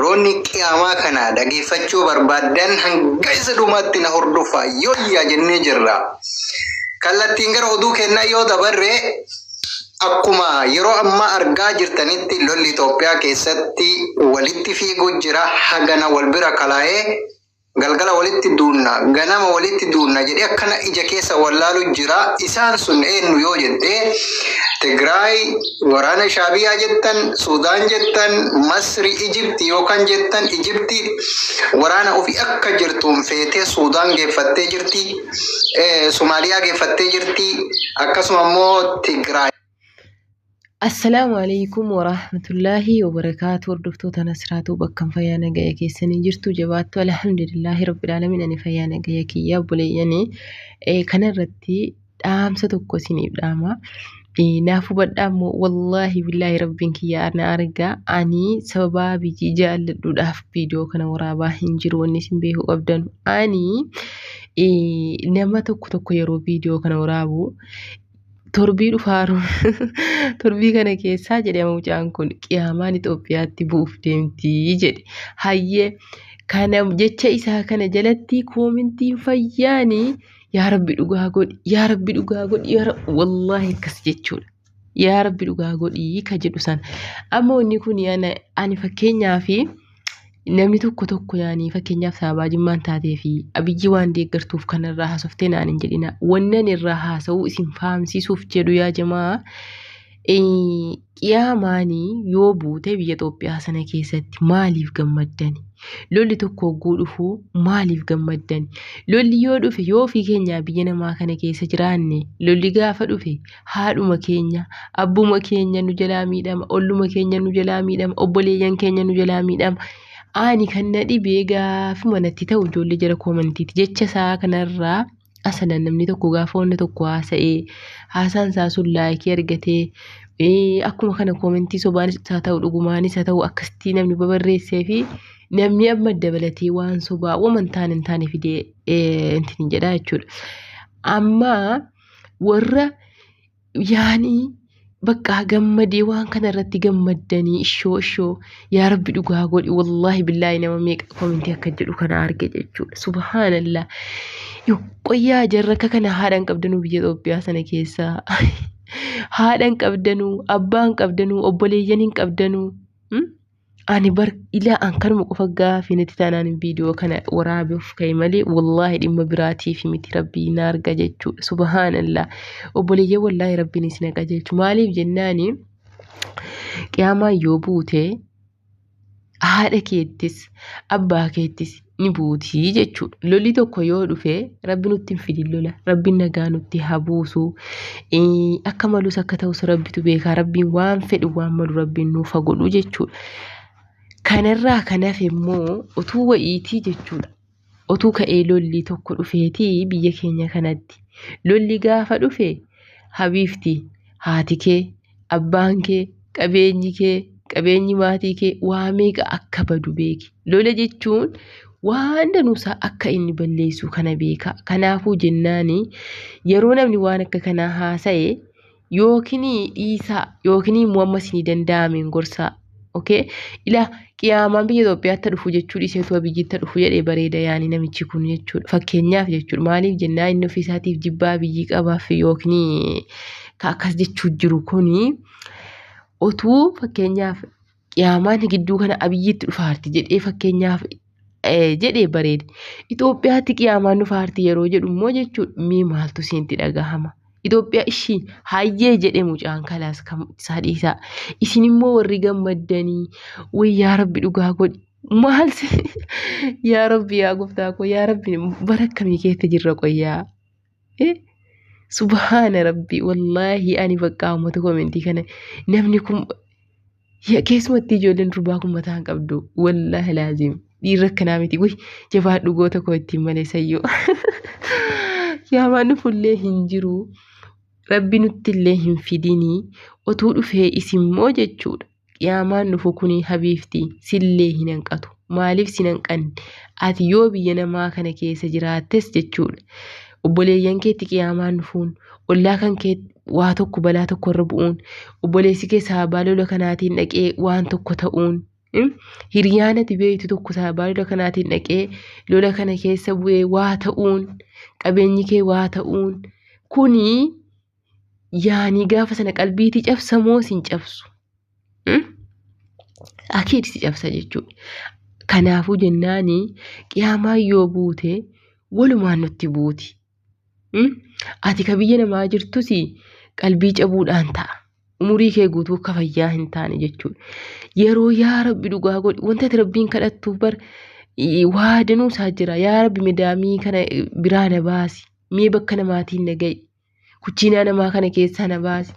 warroonni qiyaamaa kana dhageeffachuu barbaadan hanga isa dhumaatti na hordofaa yoo jennee jirra. Kallattiin gara oduu kennaa yoo dabarre akkuma yeroo ammaa argaa jirtanitti lolli Itoophiyaa keessatti walitti fiiguu jira. Hagana wal bira kalaa'ee galgala walitti duunna ganama walitti duunna jedhee akkana ija keessa wallaalu jira. Isaan sun eenyu yoo jettee Tigraay, waraana Shaabiyaa jettan, Suudaan jettan, Masri, Ijipti yookaan jettan Ijipti waraana ofii akka jirtuun feetee Suudaan geeffattee jirti, Somaaliyaa geeffattee jirti, akkasuma immoo Tigraay. Assalamu alaikum warahmatullahi wabarakatuh. Hordoftoota Nasraatu bakka fayyaa nagaya keessanii jirtu jabaattu alhamdulillahi rabbil alamin ani fayyaa nagaya kiyya buleeyanii kanarratti dhaamsa tokko isiniif dhaama. Naafu badhaamo wallahi billahi rabbiin kiyya ana arga ani sababa biyyi jaalladhuudhaaf viidiyoo kana waraabaa hin jiru wanni isin beekuu qabdan. Ani nama tokko yeroo viidiyoo kana waraabu torbii dhufaaru torbii kana keessaa jedhama mucaan kun qiyaamaan Itoophiyaatti bu'uuf deemti jedhe. Hayyee kana jecha isaa kana jalatti koomentiin fayyaanii yaa rabbi dhugaa godhi, yaa rabbi dhugaa godhi, wallahi akkas jechuudha. Yaa rabbi dhugaa godhi ka jedhu sana. Amma wanni kun ani fakkeenyaaf namni tokko yaani fakkeenyaaf sababa jimmaan taatee fi abiyyi waan deeggartuuf kanarraa haasoftee naan hin jedhina. Wannan irraa haasa'uu isin fahamsiisuuf jedhu yaa jamaa. Qiyaamaanii yoo buute biyya Itoophiyaa sana keessatti maaliif gammaddani? Lolli tokko hogguu dhufu maaliif gammaddani? Lolli yoo dhufe yoo ofii keenya biyya namaa kana keessa jiraanne lolli gaafa dhufe haadhuma keenya, abbuma keenya nu jalaa miidhama, olluma keenya nu jalaa miidhama, obboleeyyan keenya nu jalaa miidhama. Ani kan na dhibee gaafa manatti ta'u ijoollee jara koomantiiti jecha isaa kanarraa asalan namni tokko gaafa wanna tokko haasa'ee haasaan isaa sun laayikii argatee akkuma kana koomentii sobaanis haa ta'u dhugumaanis haa ta'u akkasitti namni babarreessee fi namni amma dabalatee waan sobaa wamantaan hin taane fidee intin jedhaa jechuudha. Amma warra yaanii bakka gammadee waan kana irratti gammaddanii ishoo yaa rabbi dhugaa godhi wallahi billahi nama meeqa koomentii akka jedhu kana arge jechuudha. Subhaanallah. Yoo qoyyaa jarraka kana haadhaan qabdanuu biyya Itoophiyaa sana keessaa haadhaan qabdanuu, abbaan qabdanuu, obboleeyyan hin qabdanuu. Ani bar ilaa an kanuma qofa gaafii natti taanaan viidiyoo kana waraabuuf ka'e malee wallahi dhimma biraatiif miti rabbii na arga jechuudha. Subhaanallah. Obboleeyyan wallahi rabbiin isin qajeelchu. Maaliif jennaani qiyaamaan yoo buute haadha keettis abbaa keettis ni buutii jechuudha. Lolli tokko yoo dhufe rabbi nutti hin fidin lola. Rabbiin nagaa nutti haa buusu. Akka malus akka ta'us rabbitu beeka. Rabbiin waan fedhu waan malu rabbiin nuuf haa godhu jechuudha. Kanarraa kanaaf immoo utuu wayiitii jechuudha. Utuu ka'ee lolli tokko dhufeetii biyya keenya kanatti. Lolli gaafa dhufe habiifti haati kee, abbaan kee, qabeenyi maatii kee waa meeqa akka badu beeki. Lola jechuun waan danuusaa akka inni balleessu kana beeka. Kanaafuu jennaani yeroo namni waan akka kanaa haasa'e yookiin dhiisaa yookiin immoo ammas ni danda'ameen gorsaa. Okay? Ila qiyaamaan biyya Itoophiyaatti dhufu jechuudha iseetu biyyitti dhufu jedhee bareeda yaani namichi kun jechuudha. Fakkeenyaaf jechuudha maaliif jennaan inni ofiisaatiif jibbaa biyyi qabaaf yookiin akkas jechuu jiru kuni otuu fakkeenyaaf qiyaamaan gidduu kana abiyyitti dhufaarti jedhee fakkeenyaaf jedhee bareeda. Itoophiyaatti qiyaamaan dhufaarti yeroo jedhu immoo jechuudha mee maaltu seenti dhagahama? Itoophiyaa ishiin hayyee jedhee mucaan kalaas kan sadhiisaa. Isin immoo warri gammaddanii yaa rabbi dhugaa godhi. Maal yaa rabbi yaa gooftaa koo yaa rabbi bara akkamii keessa jirra qoyyaa. Subhaana rabbi wallahi ani bakka uummata koomentii kana namni kun keessumatti ijoolleen durbaa kun mataa hin qabdu wallahi laazim dhiirra akkanaa miti jabaa dhugoota koo ittiin malee sayyoo. Qiyaamaan dhufullee hin jiru. Rabbi nutti illee hin fidinii otuu dhufee isimmoo jechuudha. Qiyaamaan dhufu kuni habiifti sillee hin hanqatu. Maaliif sin hanqanne? Ati yoo biyya namaa kana keessa jiraattes jechuudha. Obboleeyyan keetti qiyaamaan dhufuun, ollaa kan kee waa tokko balaa tokko irra bu'uun, obboleessi keessaa balola kanaatiin dhaqee waan tokko ta'uun Hiriyaanati beektu tokko sababii kanaatiin dhaqee lola kana keessa bu'ee waa ta'uun qabeenyi kee waa ta'uun kuni yaani gaafa sana qalbiitii cabsa moo sin cabsu? Akiid si cabsa jechuudha. Kanaafuu jennaani qiyaamaa yoo buute walumaan nutti buuti. Ati ka biyya namaa jirtus qalbii cabuudhaan ta'a. Umurii kee guutuu akka fayyaa hin taane jechuudha. Yeroo yaa Rabbi dhugaa godhi wanta ati Rabbiin kadhattuuf bar waa danuu isaa jira. Yaa Rabbi midaamii kana biraa na baasi. Mee bakka namaatiin na ga'i. Kuchiinaa namaa kana keessaa na baasi.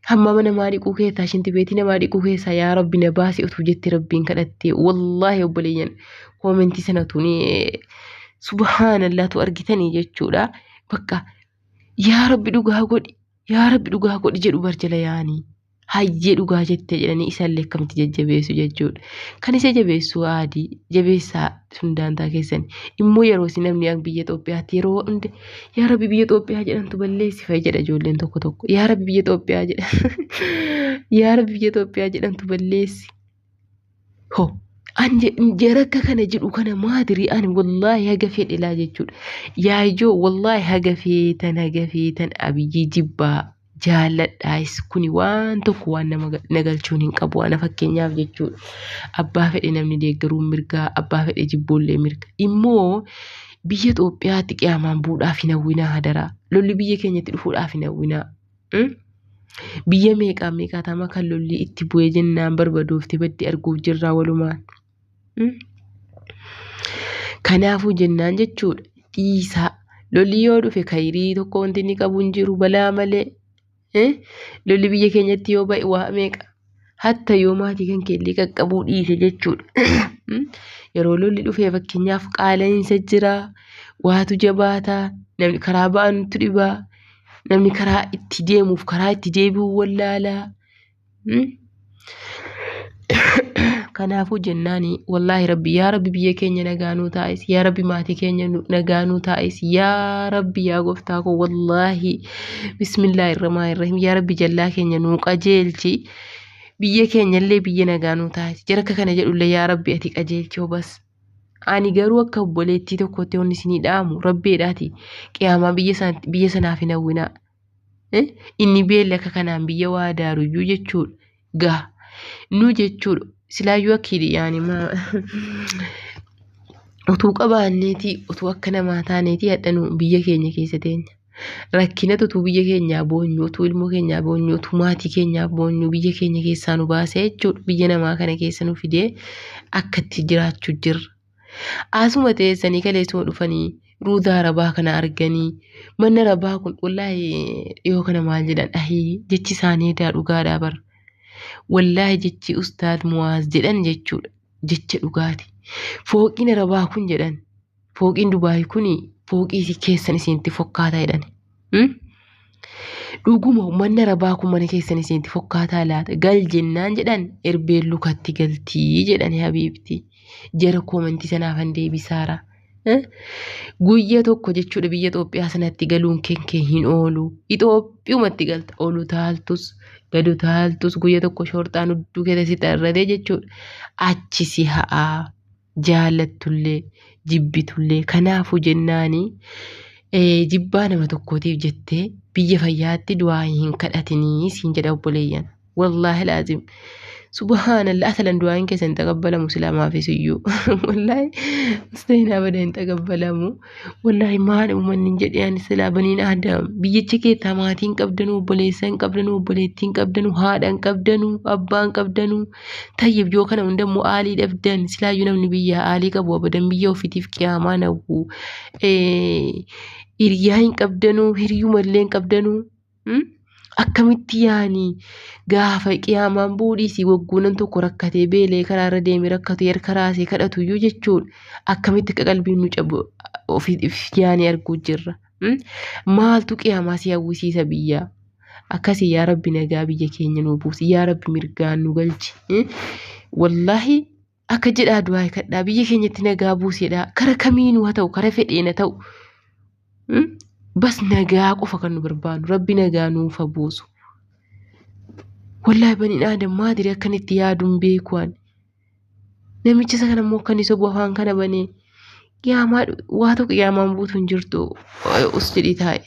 Hammama namaa dhiquu keessaa shintibeetii namaa dhiquu keessaa yaa Rabbi na baasi utuu jetti Rabbiin kadhattee wallaahi obboleeyyan koomentii sanatu subhaanallahtu argitanii jechuudha. Bakka yaa Rabbi dhugaa godhi. Yaa Rabbi dhugaa godhi jedhu barjala yaanii hayyee dhugaa jettee jedhanii isaallee akkamitti jajjabeessu jechuudha. Kan isa jabeessu adii jabeessaa sundaantaa keessan immoo yeroo isin namni biyya Itoophiyaatti yeroo hunde yaa Rabbi biyya Itoophiyaa jedhamtu balleessi fa'i jedha ijoolleen tokko tokko. Yaa Rabbi biyya Itoophiyaa jedha yaa Rabbi biyya Itoophiyaa jedhamtu balleessi. Ho jarakka kana jedhu kana maadiri ani wallaahi haga fedhilaa jechuudha. Yaa ijoo wallaahi haga feetan abiyyi jibbaa jaalladhaas kuni waan tokko waan nama nagalchuun hin qabu waan fakkeenyaaf jechuudha. Abbaa fedhe namni deeggaruun mirgaa abbaa fedhe jibboollee mirga. Immoo biyya Itoophiyaatti qiyaamaan buudhaaf hin hawwinaa hadaraa. Lolli biyya keenyatti dhufuudhaaf hin hawwinaa. Biyya meeqaa tama kan lolli itti bu'ee jennaan barbadoofte baddi arguuf jirraa walumaan. Kanaafuu jennaan jechuudha dhiisaa lolli yoo dhufe kayrii tokko wanti inni qabu hin jiru balaa malee. Lolli biyya keenyatti yoo ba'e waa meeqa hatta yoo maatii kan keellee qaqqabuu dhiise jechuudha. Yeroo lolli dhufee fakkeenyaaf qaala'insa jira waatu jabaataa namni karaa ba'anutti dhibaa namni karaa itti deemuuf karaa itti deebi'uu wallaalaa. Kanaafuu jennaani wallaahi Rabbi yaa Rabbi biyya keenya nagaanuu taa'is yaa Rabbi maatii keenya nagaanuu taa'is yaa Rabbi yaa gooftaa koo wallaahi bismillaahirrahmaanirrahiim yaa Rabbi jallaa keenya nuu qajeelchi biyya keenyallee biyya nagaanuu taa'is jaraka kana jedhullee yaa Rabbi ati qajeelchoo bas. Ani garuu akka obboleettii tokkotti wanni isinii dhaamu Rabbeedhaati qiyaamaa biyya sanaaf hin hawwinaa. Inni beelli akka kanaan biyya waa daaruyyuu jechuudha. Gaa nu jechuudha. Silaayyuu akkidhi yaani utuu qabaanneeti utuu akka namaa taaneeti hadhanu biyya keenya keessa teenya. Rakkinatu utuu biyya keenyaa boonyu utuu ilmoo keenyaa boonyu utuu maatii keenyaa boonyu biyya keenya keessaa nu baasee jechuudha. Biyya namaa kana keessa nu fidee akkatti jiraachuu jirra. Asuma teessanii kaleessuma dhufanii ruudaa rabaa kana arganii manna rabaa kun wallaahi dhiyoo kana maal jedhan jechi isaanii dhugaadhaa bara. Wallaahi jechi ustaad Muwaaz jedhan jechuudha. Jecha dhugaati. Fooqiin rabaa kun jedhan. Fooqiin Dubaay kuni fooqii keessan isinitti fokkaataa jedhan. Dhuguma manna rabaa kun mana keessan isinitti fokkaataa laata. Gal jennaan jedhan erbeen lukatti galtii jedhan habiibti. Jara koomentii sanaafan deebisaara. Guyyaa tokko jechuudha biyya Itoophiyaa sanatti galuun kee hin oolu. Itoophiyaatti galta oolu taaltus gadu taaltus guyyaa tokko shorxaan hudduu keessatti xarratee jechuudha. Achi si ha'aa jaallattullee jibbitullee kanaafuu jennaani jibbaa nama tokkootiif jettee biyya fayyaatti du'aa hin kadhatinii siin jedha obboleeyyan. Wallaahi laazim. Subhaanallah asalan du'aan keessa hin taqabbalamu silaamaafis iyyuu wallaahi mustahina bada hin taqabbalamu wallaahi maal uummanni jedheen silaa baniin aadam biyyicha keessaa maatiin qabdanuu obboleessan qabdanuu obboleettiin qabdanuu haadhaan qabdanuu abbaan qabdanuu tayyib yoo kana hundammoo aalii dhabdan silaayyuu namni biyya aalii qabu abadan biyya ofiitiif qiyaamaa nawwu hiriyaa hin qabdanuu hiriyumallee hin qabdanuu. Akkamitti yaani gaafa qiyaamaan buudhiisi wagguunan tokko rakkatee beelee karaarra deeme rakkatu erga raasee kadhatuyyuu jechuudha. Akkamitti akka qalbiin nu cabu ofiif yaani arguu jirra. Maaltu qiyaamaa si hawwisiisa biyyaa? Akkasii yaa Rabbi nagaa biyya keenya nu buusi. Yaa Rabbi mirgaan nu galchi. Wallaahi akka jedhaa du'aa kadhaa biyya keenyatti nagaa buusedha. Kara kamiinuu haa ta'u kara fedheena ta'u. Bas nagaa qofa kan nu barbaadu Rabbi nagaa nuuf haa buusu. Wallaahi baniin aadam maadiri akkanitti yaaduun beekuun Namichi isa kana immoo kan isa bu'u afaan kana banee qiyaamaa waa tokko qiyaamaan buutu hin jirtu us jedhii taa'e.